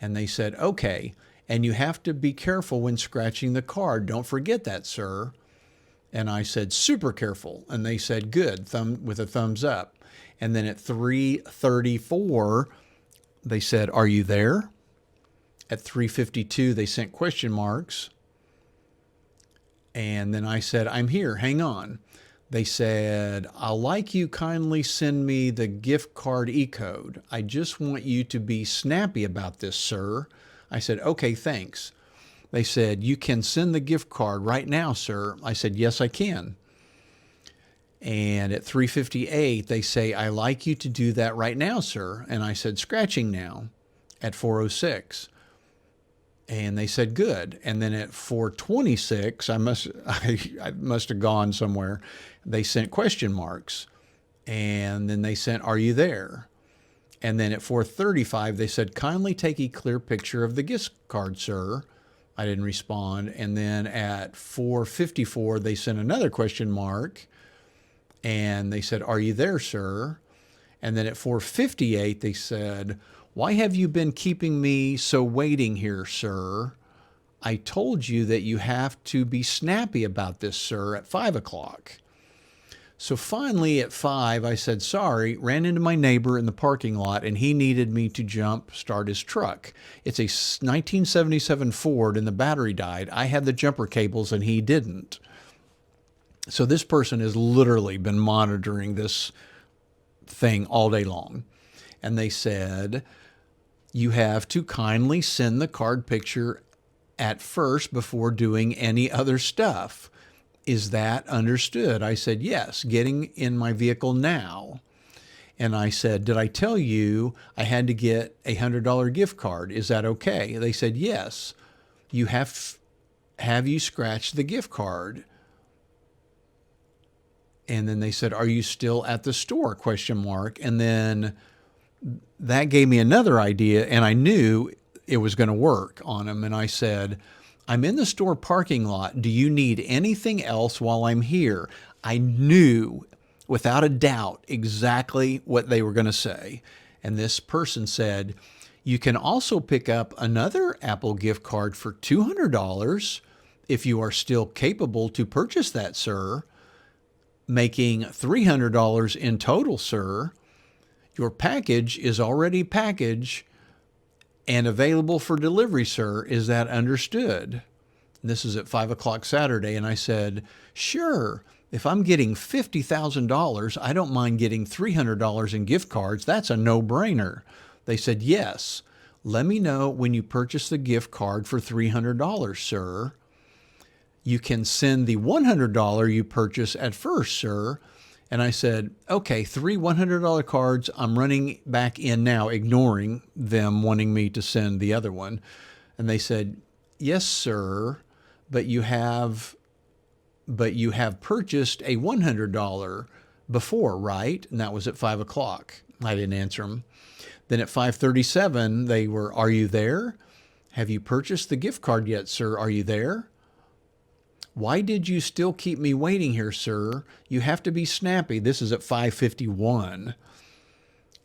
And they said, okay, and you have to be careful when scratching the card. Don't forget that, sir. And I said, super careful. And they said, good, with a thumbs up. And then at 3:34, they said, are you there? At 3:52, they sent question marks. And then I said, I'm here, hang on. They said, I'll like you kindly send me the gift card E-code. I just want you to be snappy about this, sir. I said, okay, thanks. They said, you can send the gift card right now, sir. I said, yes, I can. And at 3:58, they say, I like you to do that right now, sir. And I said, scratching now at 4:06. And they said, good. And then at 4:26, I must have gone somewhere. They sent question marks. And then they sent, are you there? And then at 4:35, they said, kindly take a clear picture of the gift card, sir. I didn't respond. And then at 4:54, they sent another question mark. And they said, are you there, sir? And then at 4:58, they said, why have you been keeping me so waiting here, sir? I told you that you have to be snappy about this, sir, at 5 o'clock. So finally at 5, I said, sorry, ran into my neighbor in the parking lot and he needed me to jump start his truck. It's a 1977 Ford and the battery died. I had the jumper cables and he didn't. So this person has literally been monitoring this thing all day long. And they said, you have to kindly send the card picture at first before doing any other stuff. Is that understood? I said, yes, getting in my vehicle now. And I said, did I tell you I had to get a $100 gift card? Is that okay? They said, yes. You have you scratched the gift card? And then they said, are you still at the store? Question mark. And then that gave me another idea, and I knew it was going to work on them. And I said, I'm in the store parking lot. Do you need anything else while I'm here? I knew without a doubt exactly what they were going to say. And this person said, you can also pick up another Apple gift card for $200 if you are still capable to purchase that, sir, making $300 in total, sir. Your package is already packaged and available for delivery, sir. Is that understood? This is at 5 o'clock Saturday. And I said, sure, if I'm getting $50,000, I don't mind getting $300 in gift cards. That's a no-brainer. They said, yes. Let me know when you purchase the gift card for $300, sir. You can send the $100 you purchase at first, sir. And I said, okay, 3 $100 cards. I'm running back in now, ignoring them wanting me to send the other one. And they said, yes, sir, but you have purchased a $100 before, right? And that was at 5 o'clock. I didn't answer them. Then at 5:37, they were, are you there? Have you purchased the gift card yet, sir? Are you there? Why did you still keep me waiting here, sir? You have to be snappy. This is at 5:51.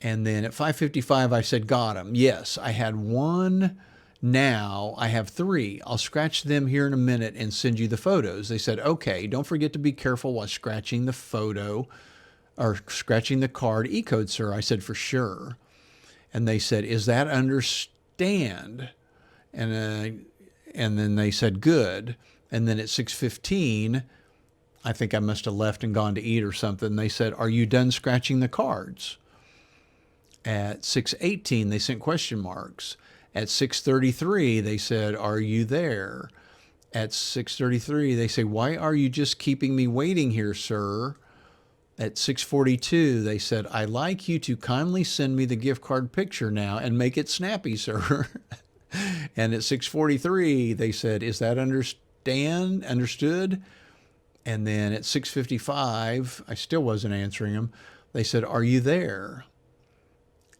And then at 5:55, I said, got them. Yes, I had one. Now I have three. I'll scratch them here in a minute and send you the photos. They said, okay, don't forget to be careful while scratching the photo or scratching the card E-code, sir. I said, for sure. And they said, is that understand? And then they said, good. And then at 6:15, I think I must have left and gone to eat or something. They said, are you done scratching the cards? At 6:18, they sent question marks. At 6:33, they said, are you there? At 6:33, they say, why are you just keeping me waiting here, sir? At 6:42, they said, I'd like you to kindly send me the gift card picture now and make it snappy, sir. And at 6:43, they said, is that understood? And then at 6:55, I still wasn't answering them. They said, are you there?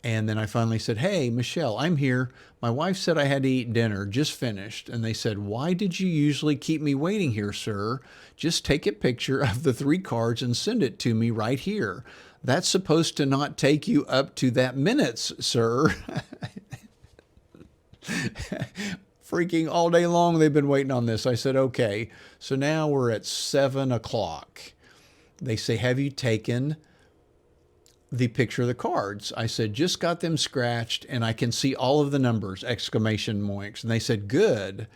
And then I finally said, hey, Michelle, I'm here. My wife said I had to eat dinner, just finished. And they said, why did you usually keep me waiting here, sir? Just take a picture of the three cards and send it to me right here. That's supposed to not take you up to that minutes, sir. Freaking all day long, they've been waiting on this. I said, okay. So now we're at 7 o'clock. They say, have you taken the picture of the cards? I said, just got them scratched and I can see all of the numbers, exclamation points. And they said, good.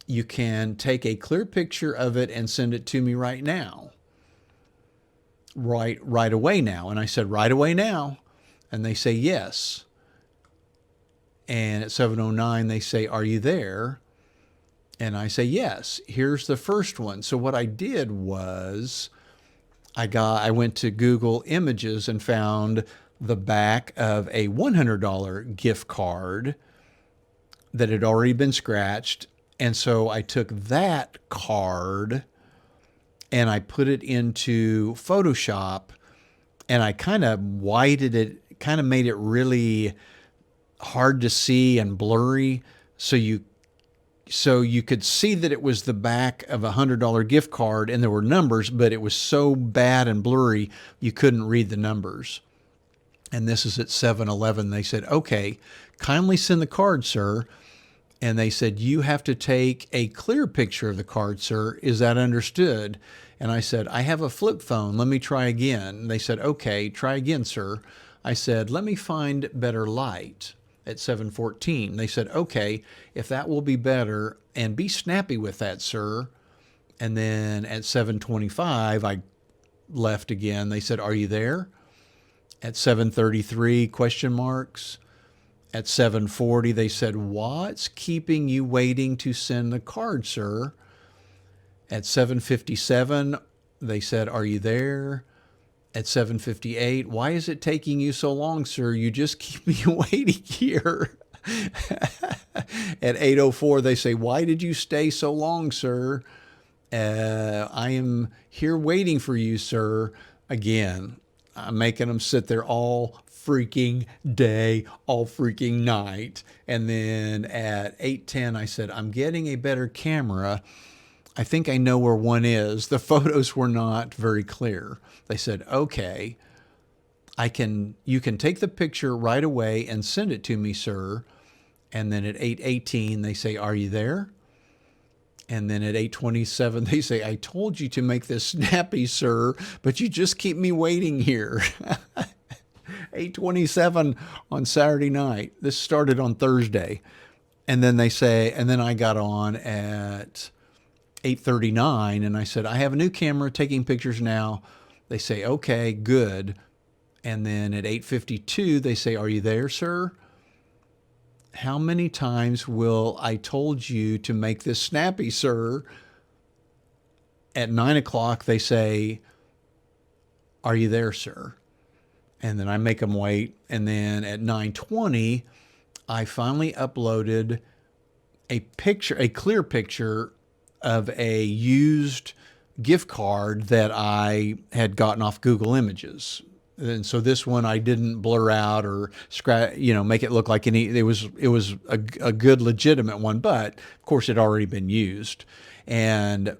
You can take a clear picture of it and send it to me right now. Right away now. And I said, right away now. And they say, yes. And at 7:09, they say, are you there? And I say, yes. Here's the first one. So what I did was I went to Google Images and found the back of a $100 gift card that had already been scratched. And so I took that card and I put it into Photoshop and I kind of whited it, kind of made it really hard to see and blurry. So you could see that it was the back of a $100 gift card and there were numbers, but it was so bad and blurry, you couldn't read the numbers. And this is at 7-Eleven. They said, okay, kindly send the card, sir. And they said, you have to take a clear picture of the card, sir. Is that understood? And I said, I have a flip phone. Let me try again. They said, okay, try again, sir. I said, let me find better light. At 7:14, they said, okay, if that will be better, and be snappy with that, sir. And then at 7:25, I left again. They said, are you there? At 7:33, question marks. At 7:40, they said, what's keeping you waiting to send the card, sir? At 7:57, they said, are you there? At 7:58, why is it taking you so long, sir? You just keep me waiting here. At 8:04, they say, why did you stay so long, sir? I am here waiting for you, sir. Again, I'm making them sit there all freaking day, all freaking night. And then at 8:10, I said, I'm getting a better camera. I think I know where one is. The photos were not very clear. They said, okay, you can take the picture right away and send it to me, sir. And then at 8:18, they say, are you there? And then at 8:27, they say, I told you to make this snappy, sir, but you just keep me waiting here. 8:27 on Saturday night. This started on Thursday. And then they say, and then I got on at 8:39 and I said, I have a new camera taking pictures now. They say, okay, good. And then at 8:52, they say, are you there, sir? How many times will I told you to make this snappy, sir? At 9 o'clock, they say, are you there, sir? And then I make them wait. And then at 9:20, I finally uploaded a picture, a clear picture of a used gift card that I had gotten off Google Images. And so this one I didn't blur out or scratch, make it look like it was a good legitimate one, but of course it had already been used. And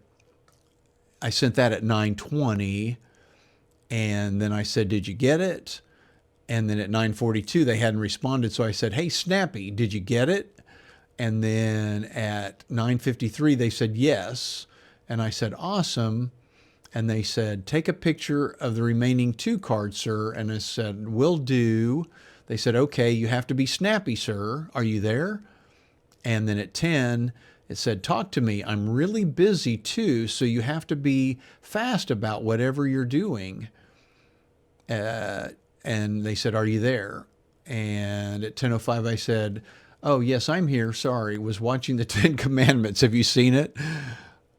I sent that at 9:20 and then I said, did you get it? And then at 9:42, they hadn't responded. So I said, hey, Snappy, did you get it? And then at 9:53, they said yes. And I said, awesome. And they said, take a picture of the remaining 2 cards, sir. And I said, will do. They said, okay, you have to be snappy, sir. Are you there? And then at 10, it said, talk to me. I'm really busy too, so you have to be fast about whatever you're doing. And they said, are you there? And at 10:05, I said, oh, yes, I'm here. Sorry, was watching the 10 Commandments. Have you seen it?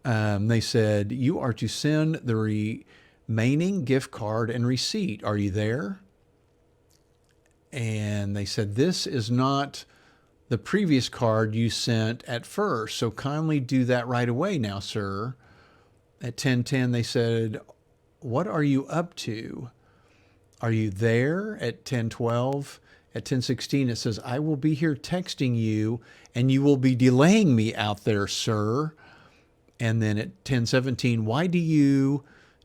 They said, you are to send the remaining gift card and receipt. Are you there? And they said, this is not the previous card you sent at first, so kindly do that right away now, sir. At 10:10, they said, what are you up to? Are you there? At 10:12, at 10:16, it says, I will be here texting you, and you will be delaying me out there, sir. And then at 10:17, why do you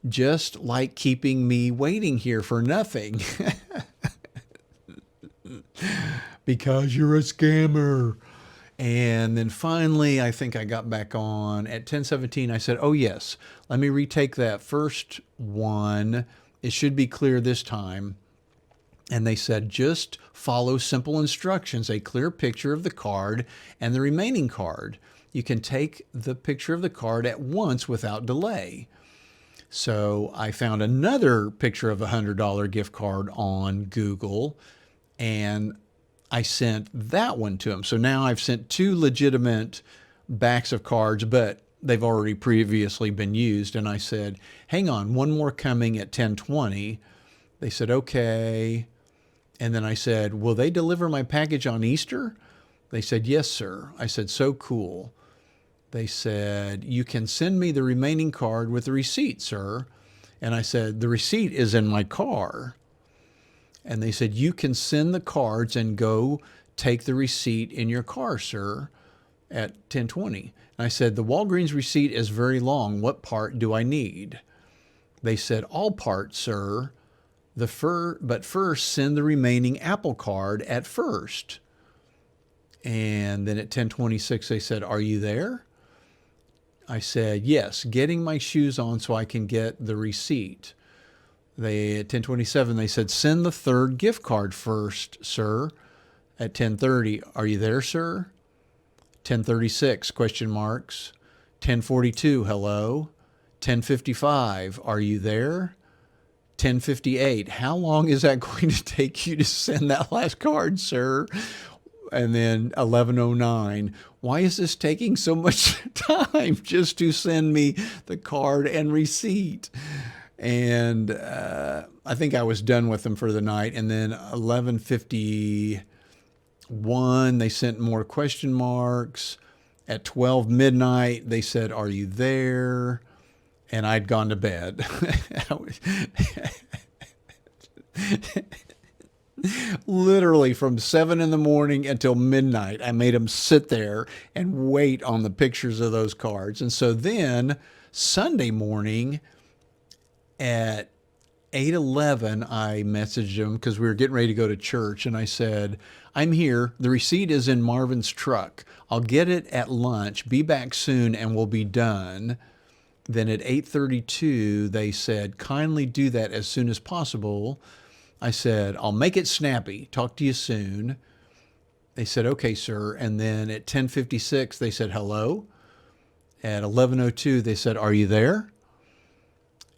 just like keeping me waiting here for nothing? Because you're a scammer. And then finally, I think I got back on at 10:17. I said, oh, yes, let me retake that first one. It should be clear this time. And they said, just follow simple instructions, a clear picture of the card and the remaining card. You can take the picture of the card at once without delay. So I found another picture of a $100 gift card on Google, and I sent that one to him. So now I've sent 2 legitimate backs of cards, but they've already previously been used. And I said, hang on, one more coming at 10:20. They said, okay. And then I said, will they deliver my package on Easter? They said, yes, sir. I said, so cool. They said, you can send me the remaining card with the receipt, sir. And I said, the receipt is in my car. And they said, you can send the cards and go take the receipt in your car, sir, at 10:20. And I said, the Walgreens receipt is very long. What part do I need? They said, all parts, sir. But first, send the remaining Apple card at first. And then at 10:26, they said, are you there? I said, yes, getting my shoes on so I can get the receipt. At 10:27, they said, send the third gift card first, sir. At 10:30, are you there, sir? 10:36, question marks. 10:42, hello. 10:55, are you there? 10:58, how long is that going to take you to send that last card, sir? And then 11:09, why is this taking so much time just to send me the card and receipt? And I think I was done with them for the night. And then 11:51, they sent more question marks. At 12 midnight, they said, are you there? And I'd gone to bed. Literally from 7 in the morning until midnight, I made them sit there and wait on the pictures of those cards. And so then Sunday morning at 8:11, I messaged them because we were getting ready to go to church. And I said, I'm here. The receipt is in Marvin's truck. I'll get it at lunch. Be back soon and we'll be done. Then at 8:32, they said, kindly do that as soon as possible. I said, I'll make it snappy. Talk to you soon. They said, okay, sir. And then at 10:56, they said, hello. At 11:02, they said, are you there?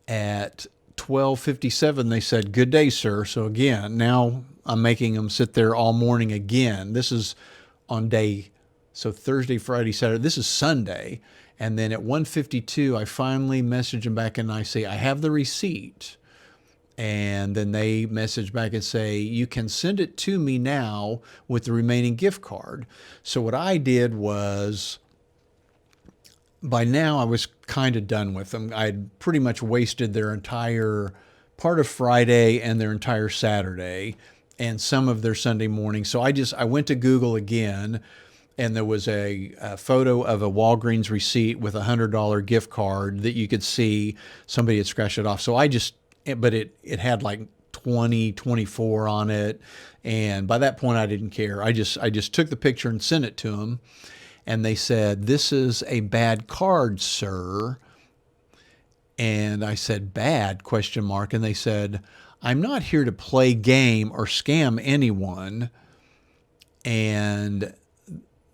At 12:57, they said, good day, sir. So again, now I'm making them sit there all morning again. This is on day, so Thursday, Friday, Saturday. This is Sunday. And then at 1:52, I finally message them back and I say, I have the receipt. And then they message back and say, you can send it to me now with the remaining gift card. So what I did was, by now I was kind of done with them. I'd pretty much wasted their entire part of Friday and their entire Saturday and some of their Sunday morning. So I went to Google again, and there was a photo of a Walgreens receipt with a $100 gift card that you could see somebody had scratched it off. So but it had like 2024 on it. And by that point, I didn't care. I just took the picture and sent it to them. And they said, "This is a bad card, sir." And I said, "Bad?" ? And they said, "I'm not here to play game or scam anyone." And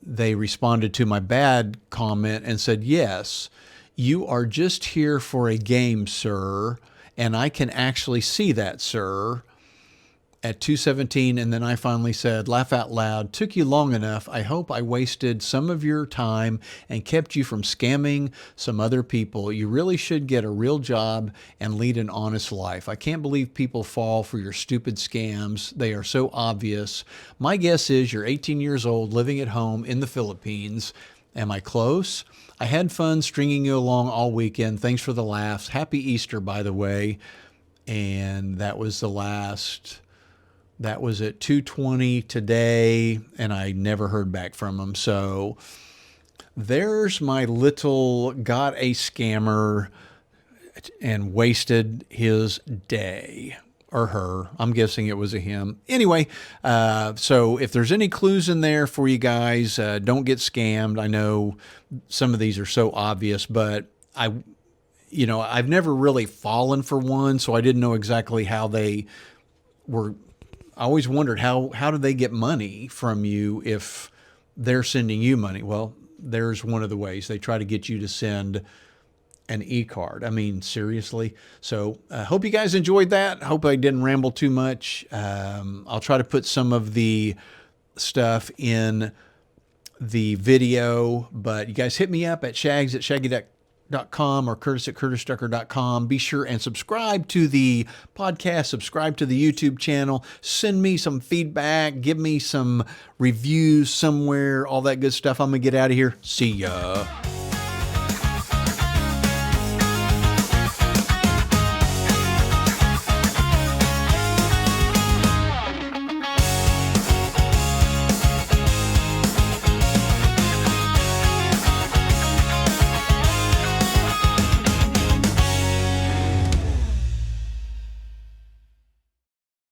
they responded to my bad comment and said, "Yes, you are just here for a game, sir. And I can actually see that, sir," at 2:17. And then I finally said, laugh out loud, "Took you long enough. I hope I wasted some of your time and kept you from scamming some other people. You really should get a real job and lead an honest life. I can't believe people fall for your stupid scams. They are so obvious. My guess is you're 18 years old, living at home in the Philippines. Am I close? I had fun stringing you along all weekend. Thanks for the laughs. Happy Easter, by the way." And that was the last. That was at 2:20 today, and I never heard back from him. So there's my little got a scammer and wasted his day. Or her. I'm guessing it was a him. Anyway, so if there's any clues in there for you guys, don't get scammed. I know some of these are so obvious, but I've never really fallen for one, so I didn't know exactly how they were. I always wondered how do they get money from you if they're sending you money? Well, there's one of the ways. They try to get you to send an e-card. I mean, seriously. So I hope you guys enjoyed that. Hope I didn't ramble too much. I'll try to put some of the stuff in the video, but you guys hit me up at shags@shaggy.com or curtis@curtisducker.com. Be sure and subscribe to the podcast, subscribe to the YouTube channel, send me some feedback, give me some reviews somewhere, all that good stuff. I'm going to get out of here. See ya.